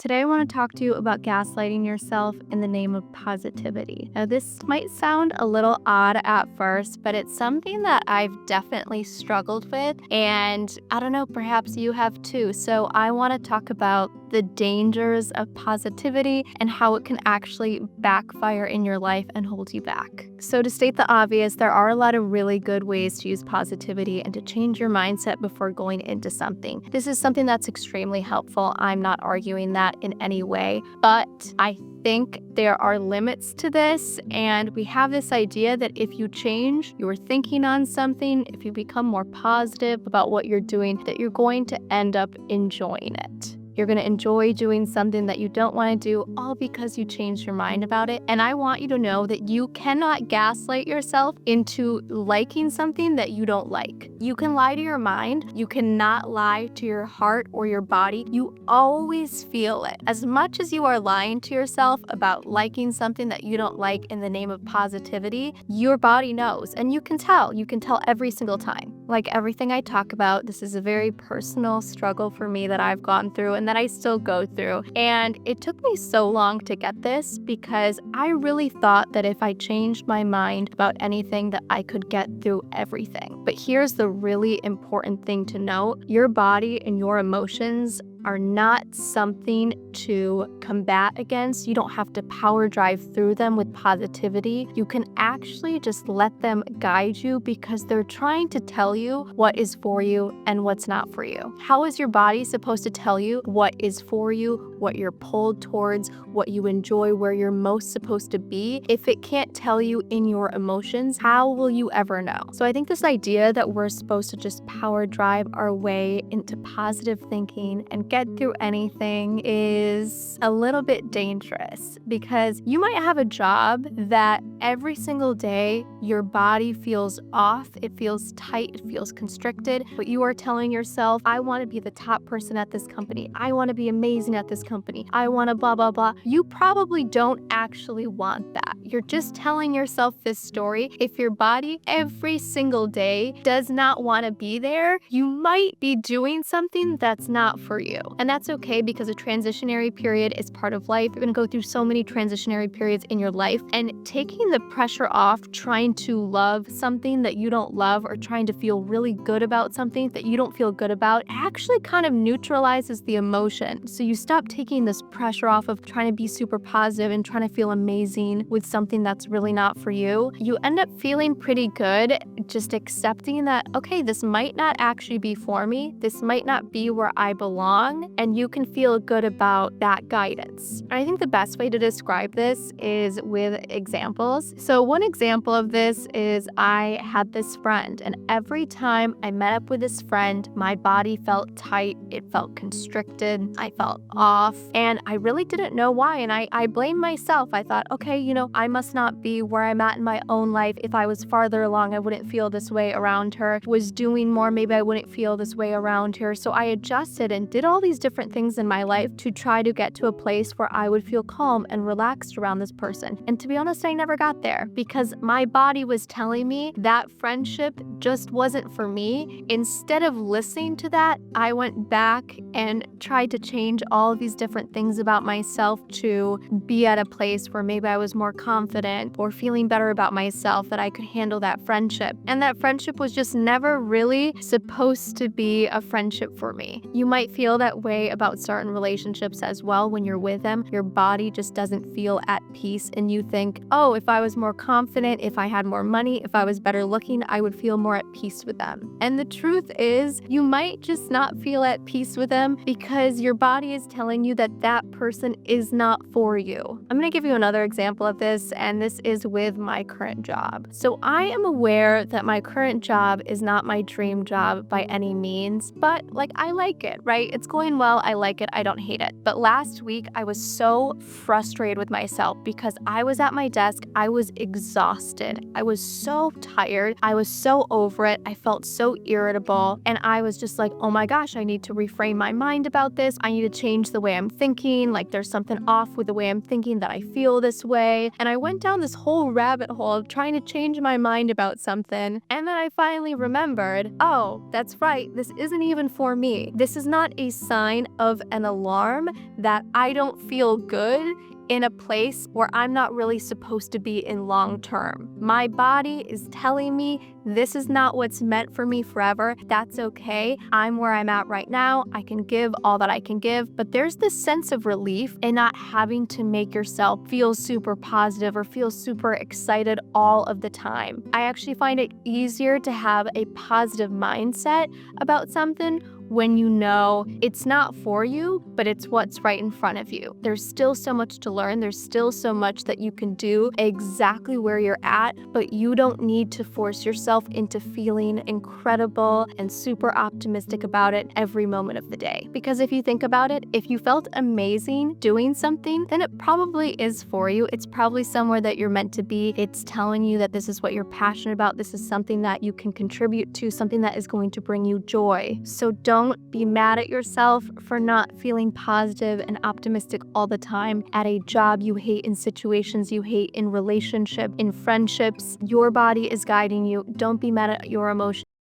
Today I want to talk to you about gaslighting yourself in the name of positivity. Now, this might sound a little odd at first, but it's something that I've definitely struggled with, and I don't know, perhaps you have too. So I want to talk about the dangers of positivity and how it can actually backfire in your life and hold you back. So to state the obvious, there are a lot of really good ways to use positivity and to change your mindset before going into something. This is something that's extremely helpful. I'm not arguing that in any way, but I think there are limits to this, and we have this idea that if you change your thinking on something, if you become more positive about what you're doing, that you're going to end up enjoying it. You're going to enjoy doing something that you don't want to do, all because you changed your mind about it. And I want you to know that you cannot gaslight yourself into liking something that you don't like. You can lie to your mind. You cannot lie to your heart or your body. You always feel it. As much as you are lying to yourself about liking something that you don't like in the name of positivity, your body knows. And you can tell. You can tell every single time. Like everything I talk about, this is a very personal struggle for me that I've gone through and that I still go through. And it took me so long to get this because I really thought that if I changed my mind about anything that I could get through everything. But here's the really important thing to note. Your body and your emotions are not something to combat against. You don't have to power drive through them with positivity. You can actually just let them guide you because they're trying to tell you what is for you and what's not for you. How is your body supposed to tell you what is for you, what you're pulled towards, what you enjoy, where you're most supposed to be? If it can't tell you in your emotions, how will you ever know? So I think this idea that we're supposed to just power drive our way into positive thinking and get through anything is a little bit dangerous because you might have a job that every single day your body feels off, it feels tight, it feels constricted, but you are telling yourself, I want to be the top person at this company. I want to be amazing at this company. I want to blah, blah, blah. You probably don't actually want that. You're just telling yourself this story. If your body every single day does not want to be there, you might be doing something that's not for you. And that's okay because a transitionary period is part of life. You're going to go through so many transitionary periods in your life, and taking the pressure off trying to love something that you don't love or trying to feel really good about something that you don't feel good about actually kind of neutralizes the emotion. So you stop taking this pressure off of trying to be super positive and trying to feel amazing with something that's really not for you. You end up feeling pretty good just accepting that, okay, this might not actually be for me. This might not be where I belong. And you can feel good about that guidance. And I think the best way to describe this is with examples. So one example of this is I had this friend, and every time I met up with this friend, my body felt tight, it felt constricted, I felt off, and I really didn't know why. And I blamed myself. I thought, okay, I must not be where I'm at in my own life. If I was farther along, I wouldn't feel this way around her. Was doing more, maybe I wouldn't feel this way around her. So I adjusted and did all these different things in my life to try to get to a place where I would feel calm and relaxed around this person. And to be honest, I never got there because my body was telling me that friendship just wasn't for me. Instead of listening to that, I went back and tried to change all of these different things about myself to be at a place where maybe I was more confident or feeling better about myself, that I could handle that friendship. And that friendship was just never really supposed to be a friendship for me. You might feel that way about certain relationships as well when you're with them. Your body just doesn't feel at peace and you think, oh, if I was more confident, if I had more money, if I was better looking, I would feel more at peace with them. And the truth is, you might just not feel at peace with them because your body is telling you that that person is not for you. I'm going to give you another example of this, and this is with my current job. So I am aware that my current job is not my dream job by any means, but I like it, right? It's going well. I like it. I don't hate it. But last week, I was so frustrated with myself because I was at my desk. I was exhausted. I was so tired. I was so over it. I felt so irritable. And I was just like, oh my gosh, I need to reframe my mind about this. I need to change the way I'm thinking. There's something off with the way I'm thinking that I feel this way. And I went down this whole rabbit hole of trying to change my mind about something. And then I finally remembered, oh, that's right. This isn't even for me. This is not a sign of an alarm that I don't feel good in a place where I'm not really supposed to be in long term. My body is telling me this is not what's meant for me forever. That's okay. I'm where I'm at right now. I can give all that I can give, but there's this sense of relief in not having to make yourself feel super positive or feel super excited all of the time. I actually find it easier to have a positive mindset about something when you know it's not for you, but it's what's right in front of you. There's still so much to learn. There's still so much that you can do exactly where you're at, but you don't need to force yourself into feeling incredible and super optimistic about it every moment of the day. Because if you think about it, if you felt amazing doing something, then it probably is for you. It's probably somewhere that you're meant to be. It's telling you that this is what you're passionate about. This is something that you can contribute to, something that is going to bring you joy. So don't be mad at yourself for not feeling positive and optimistic all the time at a job you hate, in situations you hate, in relationship, in friendships. Your body is guiding you. Don't be mad at your emotions.